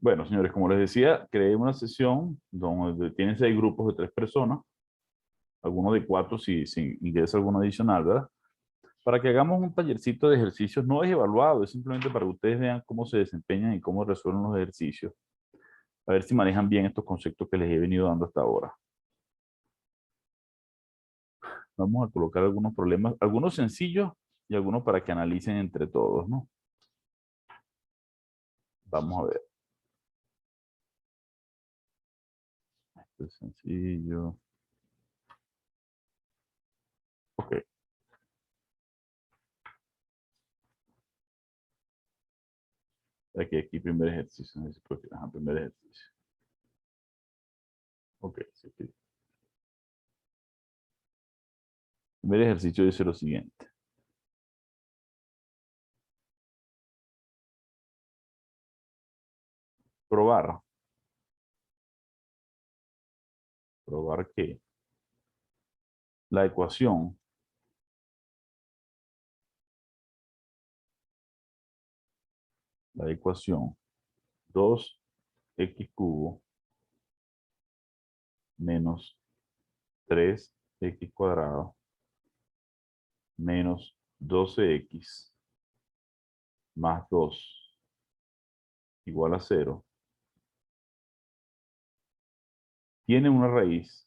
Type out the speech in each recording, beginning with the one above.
Bueno, señores, como les decía, creé una sesión donde tienen 6 grupos de 3 personas, algunos de 4 si ingresa alguno adicional, ¿verdad? Para que hagamos un tallercito de ejercicios. No es evaluado, es simplemente para que ustedes vean cómo se desempeñan y cómo resuelven los ejercicios. A ver si manejan bien estos conceptos que les he venido dando hasta ahora. Vamos a colocar algunos problemas, algunos sencillos y algunos para que analicen entre todos, ¿no? Vamos a ver. Este es sencillo. Ok. Aquí primer ejercicio. No sé por qué. Ajá, primer ejercicio. Ok. Sí, sí. Primer ejercicio dice lo siguiente. Probar. Probar que la ecuación dos x cubo menos 3x cuadrado menos 12x más 2 igual a 0 tiene una raíz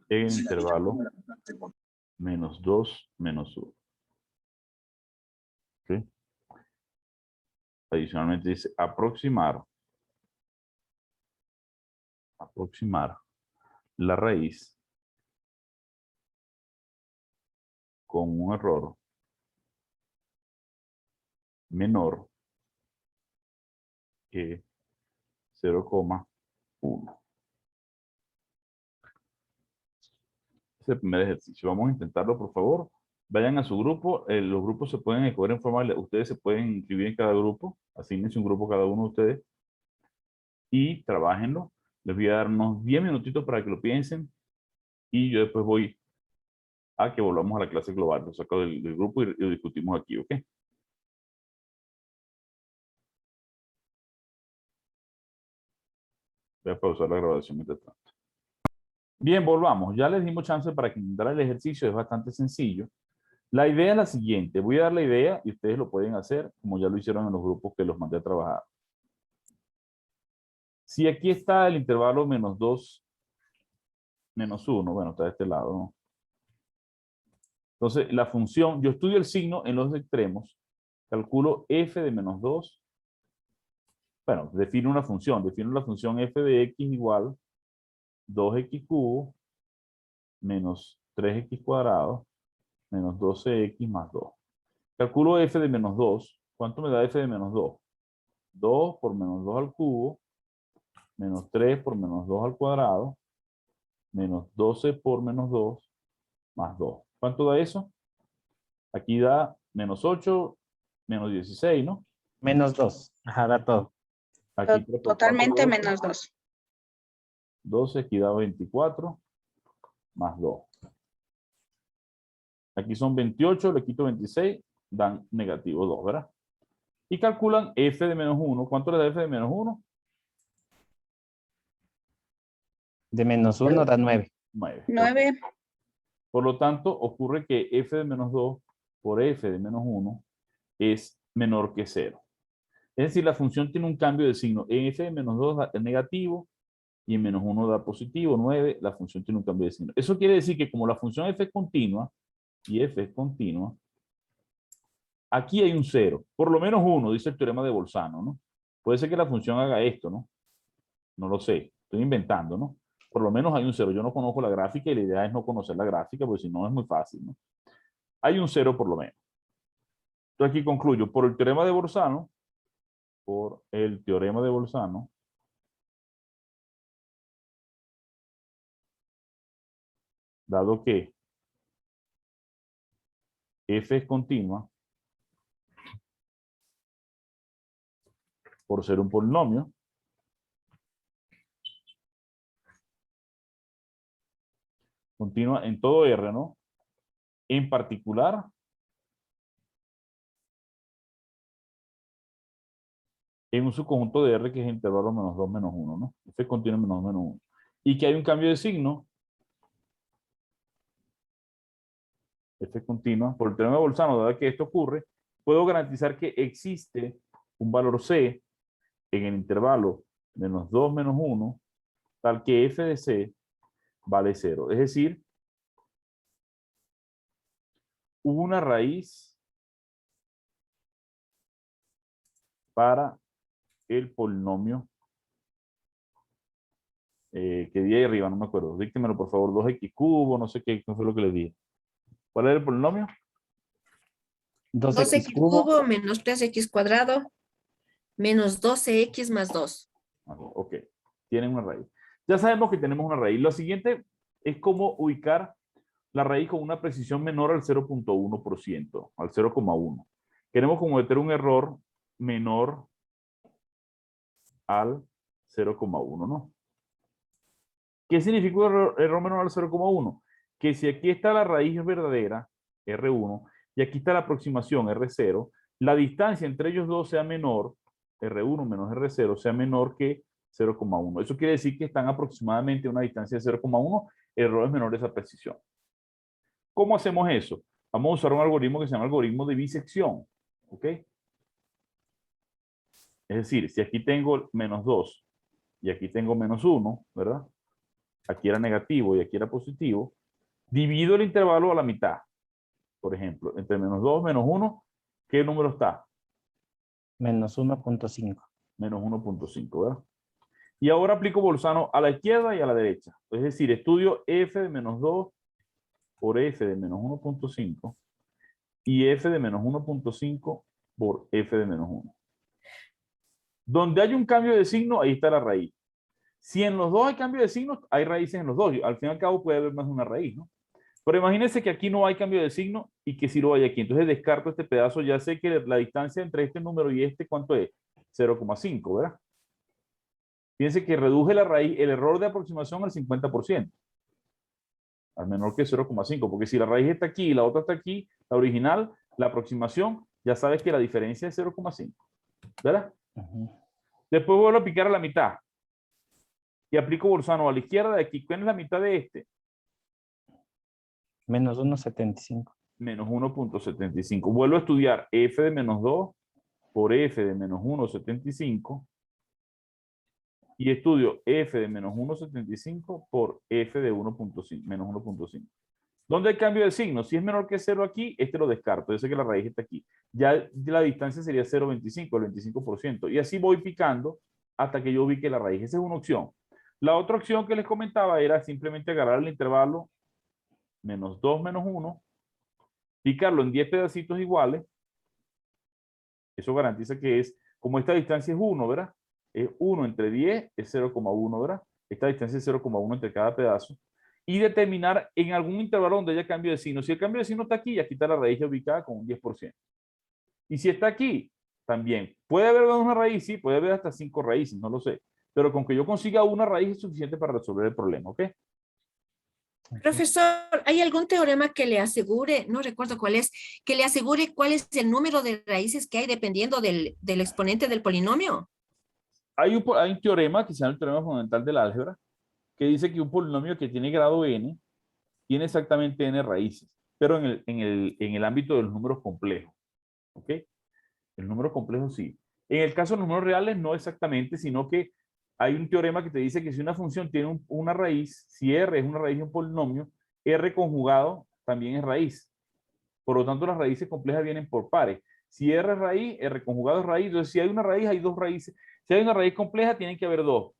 en el intervalo menos 2 menos 1. ¿Okay? Adicionalmente dice aproximar la raíz con un error menor que 0,1. Ese es el primer ejercicio. Vamos a intentarlo, por favor. Vayan a su grupo. Los grupos se pueden escoger en forma. Ustedes se pueden inscribir en cada grupo. Asignense un grupo cada uno de ustedes. Y trabajenlo. Les voy a dar unos 10 minutitos para que lo piensen. Y yo después voy a que volvamos a la clase global. Lo saco del grupo y lo discutimos aquí, ¿ok? Voy a pausar la grabación mientras tanto. Bien, volvamos. Ya les dimos chance para que intentaran el ejercicio. Es bastante sencillo. La idea es la siguiente. Voy a dar la idea y ustedes lo pueden hacer como ya lo hicieron en los grupos que los mandé a trabajar. Si aquí está el intervalo menos 2, menos 1, bueno, está de este lado, ¿no? Entonces, la función, yo estudio el signo en los extremos, calculo f de menos 2, bueno, defino la función f de x igual 2x cubo menos 3x cuadrado menos 12x más 2. Calculo f de menos 2. ¿Cuánto me da f de menos 2? 2 por menos 2 al cubo, menos 3 por menos 2 al cuadrado, menos 12 por menos 2, más 2. ¿Cuánto da eso? Aquí da menos 8, menos 16, ¿no? Menos 2. Ajá, da todo. Aquí Totalmente menos 2. 12, aquí da 24, más 2. Aquí son 28, le quito 26, dan negativo 2, ¿verdad? Y calculan f de menos 1. ¿Cuánto le da f de menos 1? De menos 1 da 9. 9. 9. Por lo tanto, ocurre que f de menos 2 por f de menos 1 es menor que 0. Es decir, la función tiene un cambio de signo. En f de menos 2 da negativo y en menos 1 da positivo. 9, la función tiene un cambio de signo. Eso quiere decir que como la función f es continua y f es continua, aquí hay un 0. Por lo menos 1, dice el teorema de Bolzano, ¿no? Puede ser que la función haga esto, ¿no? No lo sé. Estoy inventando, ¿no? Por lo menos hay un 0. Yo no conozco la gráfica y la idea es no conocer la gráfica, porque si no es muy fácil, ¿no? Hay un 0 por lo menos. Entonces aquí concluyo. Por el teorema de Bolzano, dado que f es continua, por ser un polinomio, continua en todo R, ¿no? En particular, en un subconjunto de R que es el intervalo menos 2 menos 1, ¿no? F contiene menos 2 menos 1. Y que hay un cambio de signo, F continua, por el teorema de Bolzano, dado que esto ocurre, puedo garantizar que existe un valor C en el intervalo menos 2 menos 1, tal que F de C vale 0. Es decir, hubo una raíz para el polinomio que di ahí arriba, no me acuerdo. Díctemelo, por favor, 2x cubo, no sé qué fue lo que le dije. ¿Cuál era el polinomio? 2x 2x cubo. cubo menos 3x cuadrado menos 12x más 2. Ok, tienen una raíz. Ya sabemos que tenemos una raíz. Lo siguiente es cómo ubicar la raíz con una precisión menor al 0.1%, al 0,1. Queremos cometer un error menor al 0,1, ¿no? ¿Qué significa un error menor al 0,1? Que si aquí está la raíz verdadera, R1, y aquí está la aproximación, R0, la distancia entre ellos dos sea menor, R1 menos R0, sea menor que 0,1. Eso quiere decir que están aproximadamente a una distancia de 0,1, errores menores a precisión. ¿Cómo hacemos eso? Vamos a usar un algoritmo que se llama algoritmo de bisección. ¿Ok? Es decir, si aquí tengo menos 2 y aquí tengo menos 1, ¿verdad? Aquí era negativo y aquí era positivo, divido el intervalo a la mitad. Por ejemplo, entre menos 2 menos 1, ¿qué número está? Menos 1.5. Menos 1.5, ¿verdad? Y ahora aplico Bolzano a la izquierda y a la derecha. Es decir, estudio f de menos 2 por f de menos 1.5 y f de menos 1.5 por f de menos 1. Donde hay un cambio de signo, ahí está la raíz. Si en los dos hay cambio de signo, hay raíces en los dos. Al fin y al cabo puede haber más de una raíz, ¿no? Pero imagínense que aquí no hay cambio de signo y que sí lo hay aquí. Entonces descarto este pedazo. Ya sé que la distancia entre este número y este, ¿cuánto es? 0,5, ¿verdad? Fíjense que reduje la raíz, el error de aproximación al 50%. Al menor que 0,5. Porque si la raíz está aquí y la otra está aquí, la original, la aproximación, ya sabes que la diferencia es 0,5. ¿Verdad? Después vuelvo a picar a la mitad. Y aplico Bolzano a la izquierda de aquí. ¿Cuál es la mitad de este? Menos 1.75. Menos 1.75. Vuelvo a estudiar f de menos 2 por f de menos 1.75. Y estudio f de menos 1.75 por f de 1.5, menos 1.5. ¿Dónde hay cambio de signo? Si es menor que 0 aquí, este lo descarto. Yo sé que la raíz está aquí. Ya la distancia sería 0.25, el 25%. Y así voy picando hasta que yo ubique la raíz. Esa es una opción. La otra opción que les comentaba era simplemente agarrar el intervalo menos 2 menos 1, picarlo en 10 pedacitos iguales. Eso garantiza que es, como esta distancia es 1, ¿verdad? Es 1 entre 10, es 0,1, ¿verdad? Esta distancia es 0,1 entre cada pedazo. Y determinar en algún intervalo donde haya cambio de signo. Si el cambio de signo está aquí, aquí está la raíz ubicada con un 10%. Y si está aquí, también. Puede haber una raíz, sí, puede haber hasta 5 raíces, no lo sé. Pero con que yo consiga una raíz es suficiente para resolver el problema, ¿ok? Profesor, ¿hay algún teorema que le asegure, no recuerdo cuál es, que le asegure cuál es el número de raíces que hay dependiendo del exponente del polinomio? Hay un teorema que se llama el teorema fundamental del álgebra, que dice que un polinomio que tiene grado n tiene exactamente n raíces, pero en el ámbito de los números complejos. ¿Ok? El número complejo sí. En el caso de los números reales no exactamente, sino que hay un teorema que te dice que si una función tiene una raíz, si R es una raíz de un polinomio, R conjugado también es raíz. Por lo tanto, las raíces complejas vienen por pares. Si R es raíz, R conjugado es raíz. Entonces, si hay una raíz, hay dos raíces. Si hay una raíz compleja, tienen que haber dos.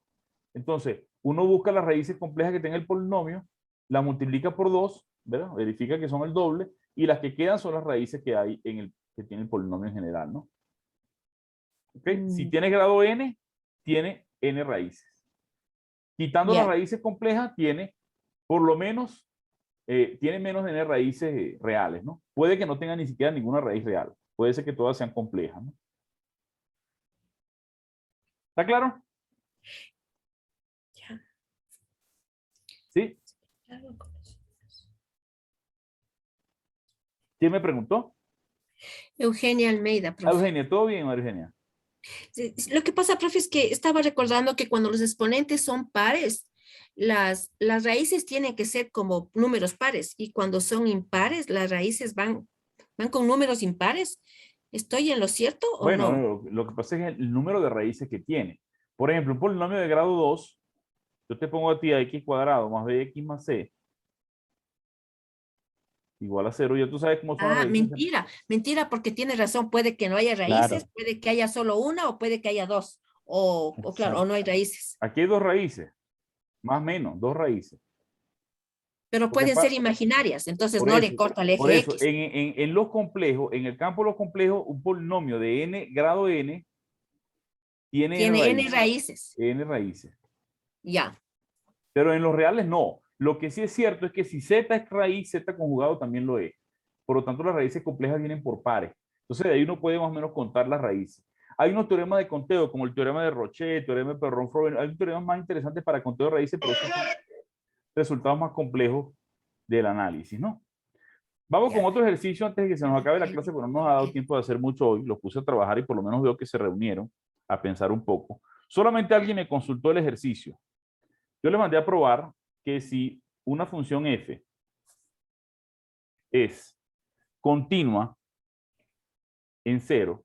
Entonces, uno busca las raíces complejas que tenga el polinomio, las multiplica por 2, ¿verdad? Verifica que son el doble, y las que quedan son las raíces que hay que tiene el polinomio en general, ¿no? ¿Okay? Si tiene grado n, tiene n raíces. Quitando las raíces complejas, tiene por lo menos, tiene menos de n raíces reales, ¿no? Puede que no tenga ni siquiera ninguna raíz real. Puede ser que todas sean complejas, ¿no? ¿Está claro? Ya. ¿Sí? ¿Quién me preguntó? Eugenia Almeida, profe. Eugenia, ¿todo bien, María Eugenia? Sí, sí, lo que pasa, profe, es que estaba recordando que cuando los exponentes son pares, las raíces tienen que ser como números pares y cuando son impares, las raíces van con números impares. ¿Estoy en lo cierto o Bueno, no? lo que pasa es el número de raíces que tiene. Por ejemplo, un polinomio de grado 2, yo te pongo a ti a x cuadrado más bx más c igual a 0. Ya tú sabes cómo son las Ah, raíces. mentira, porque tiene razón, puede que no haya raíces, Claro, puede que haya solo una o puede que haya dos, o claro, o exacto. no hay raíces, Aquí hay dos raíces, más o menos, dos raíces. pero Lo que pueden ser pa- imaginarias, entonces por no eso, le corta el por eje eso, X. en los complejos, en el campo de los complejos, un polinomio de n grado n tiene n Tiene n raíces. raíces, N raíces. ya. Pero en los reales no. Lo que sí es cierto es que si z es raíz, z conjugado también lo es. Por lo tanto, las raíces complejas vienen por pares. Entonces, de ahí uno puede más o menos contar las raíces. Hay unos teoremas de conteo, como el teorema de Rochet, el teorema de Perron-Froben. Hay teoremas más interesantes para conteo de raíces, pero esos son resultados más complejos del análisis, ¿no? Vamos con Ya. otro ejercicio antes de que se nos acabe la clase, porque no nos ha dado tiempo de hacer mucho hoy. Los puse a trabajar y por lo menos veo que se reunieron a pensar un poco. Solamente alguien me consultó el ejercicio. Yo le mandé a probar que si una función f es continua en 0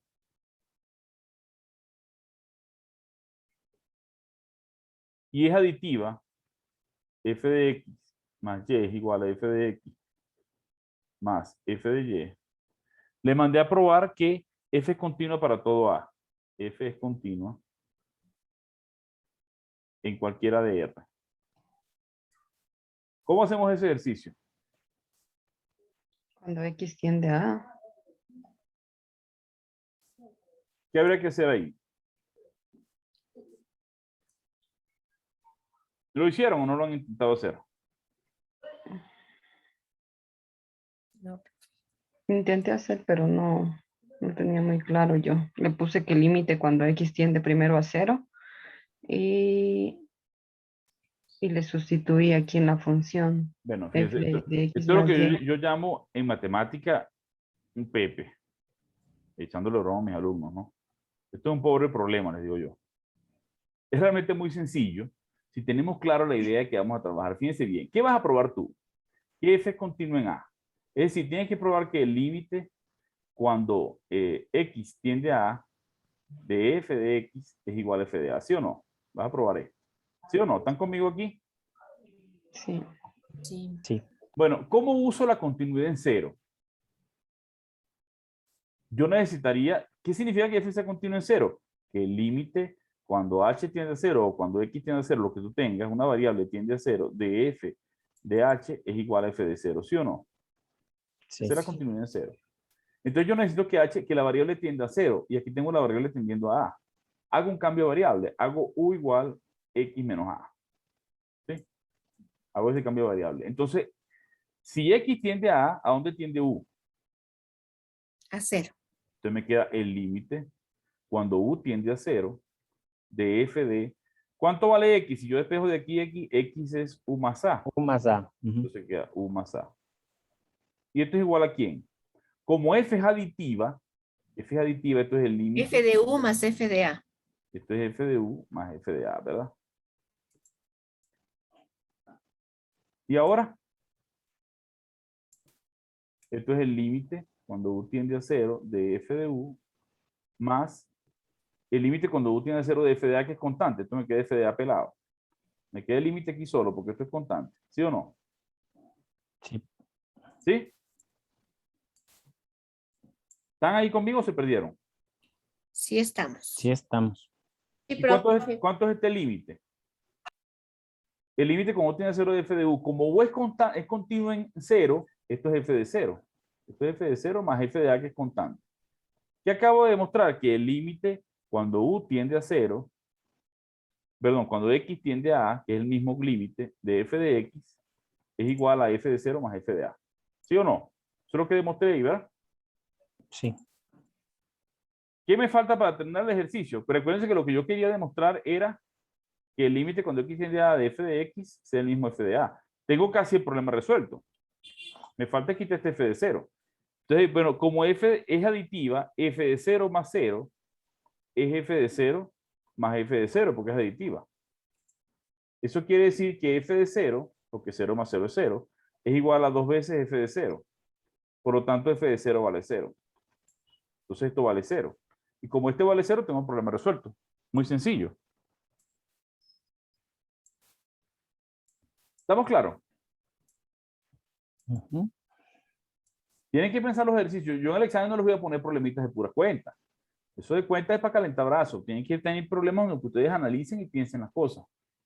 y es aditiva, f de x más y es igual a f de x más f de y, le mandé a probar que f es continua para todo a. F es continua en cualquiera de r. ¿Cómo hacemos ese ejercicio? Cuando X tiende a... ¿Qué habría que hacer ahí? ¿Lo hicieron o no lo han intentado hacer? No. Intenté hacer, pero no tenía muy claro yo. Le puse que límite cuando X tiende primero a 0 y, y le sustituí aquí en la función Bueno, f fíjense, de X esto es lo más que Y. yo llamo en matemática un pepe, echándole broma a mis alumnos, ¿no? Esto es un pobre problema, les digo yo. Es realmente muy sencillo si tenemos claro la idea de que vamos a trabajar. Fíjense bien, ¿qué vas a probar tú? Que f es continuo en A. Es decir, tienes que probar que el límite cuando x tiende a A de f de x es igual a f de A, ¿sí o no? Vas a probar esto. ¿Sí o no? ¿Están conmigo aquí? Sí, Sí. Sí, Bueno, ¿cómo uso la continuidad en cero? Yo necesitaría, ¿qué significa que f sea continuo en cero? Que el límite cuando h tiende a 0 o cuando x tiende a 0, lo que tú tengas, una variable tiende a 0 de f de h es igual a f de 0, ¿sí o no? sí. Esa es la continuidad en 0. Entonces yo necesito que la variable tienda a 0 y aquí tengo la variable tendiendo a a. Hago un cambio de variable, hago u igual x menos a. ¿Sí? Hago ese cambio de variable. Entonces, si x tiende a a, ¿a dónde tiende u? A 0. Entonces me queda el límite cuando u tiende a 0 de f de... ¿Cuánto vale x? Si yo despejo de aquí x es u más a. U más A. Ujú. Entonces queda u más a. ¿Y esto es igual a quién? Como f es aditiva, esto es el límite. F de U más F de A. Esto es f de u más f de a, ¿verdad? Y ahora, esto es el límite cuando u tiende a 0 de f de u más el límite cuando u tiende a 0 de f de a, que es constante. Esto me queda f de a pelado. Me queda el límite aquí solo porque esto es constante. ¿Sí o no? Sí, ¿Sí? ¿Están ahí conmigo o se perdieron? Sí estamos. sí estamos. Sí, ¿Y profe. cuánto es este límite? El límite cuando u tiende a 0 de f de u, como u es continuo en 0, esto es f de 0. Esto es f de 0 más f de a, que es constante. ¿Qué acabo de demostrar? Que el límite cuando u tiende a 0, perdón, cuando x tiende a a, que es el mismo límite de f de x, es igual a f de 0 más f de a. ¿Sí o no? Eso es lo que demostré ahí, ¿verdad? Sí, ¿Qué me falta para terminar el ejercicio? Pero recuérdense que lo que yo quería demostrar era que el límite cuando x tiende a de f de x sea el mismo f de a. Tengo casi el problema resuelto. Me falta quitar este f de 0. Entonces, bueno, como f es aditiva, f de 0 más 0 es f de 0 más f de 0 porque es aditiva. Eso quiere decir que f de 0, porque 0 más 0 es 0, es igual a 2 veces f de 0. Por lo tanto, f de 0 vale 0. Entonces esto vale 0. Y como este vale 0, tengo un problema resuelto. Muy sencillo. ¿Estamos claros? Ujú. Tienen que pensar los ejercicios. Yo en el examen no les voy a poner problemitas de pura cuenta. Eso de cuenta es para calentar brazos. Tienen que tener problemas en los que ustedes analicen y piensen las cosas.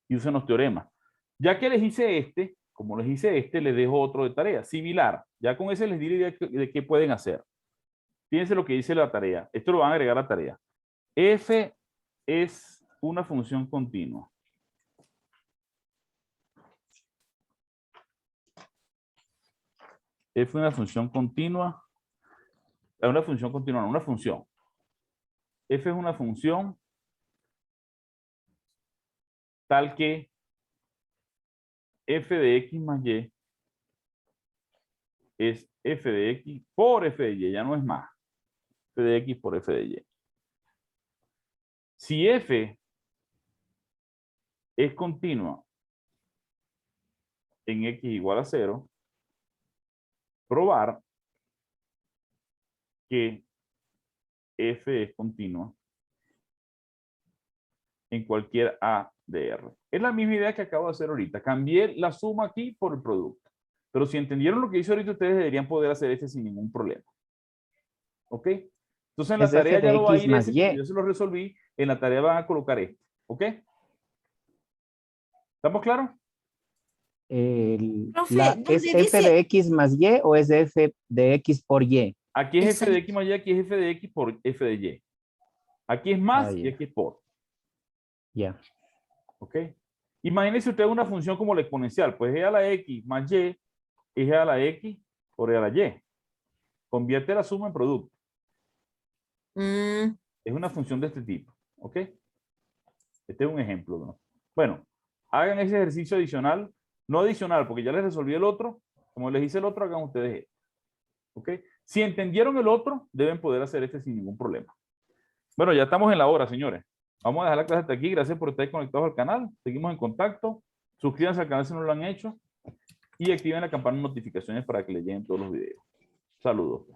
Y usen los teoremas. Ya que les hice este, como les hice este, les dejo otro de tarea. Similar. Ya con ese les di la idea de qué pueden hacer. Fíjense lo que dice la tarea. Esto lo van a agregar a la tarea. F es una función continua. F es una función continua. Una función continua, no, una función. F es una función tal que f de x más y es f de x por f de y, ya no es más. F de x por f de y. Si f es continua en x igual a 0, probar que f es continua en cualquier a de r. Es la misma idea que acabo de hacer ahorita. Cambié la suma aquí por el producto. Pero si entendieron lo que hice ahorita, ustedes deberían poder hacer este sin ningún problema. ¿Ok? Entonces en la Es tarea f ya de lo va a x ir más ese, y. yo se lo resolví. En la tarea van a colocar este. ¿Ok? ¿Estamos claros? Profe, ¿Es donde f dice, de x más y o es de f de x por y? Aquí es f exacto, de x más y, aquí es f de x por f de y. Aquí es más y Ya. aquí es por. Ya. ¿Ok? Imagínense usted una función como la exponencial. Pues e a la x más y es e a la x por e a la y. Convierte la suma en producto. mm, Es una función de este tipo. ¿Ok? Este es un ejemplo, ¿no? Bueno, hagan ese ejercicio adicional. No adicional, porque ya les resolví el otro. Como les hice el otro, hagan ustedes este. ¿Ok? Si entendieron el otro, deben poder hacer este sin ningún problema. Bueno, ya estamos en la hora, señores. Vamos a dejar la clase hasta aquí. Gracias por estar conectados al canal. Seguimos en contacto. Suscríbanse al canal si no lo han hecho. Y activen la campana de notificaciones para que les lleguen todos los videos. Saludos.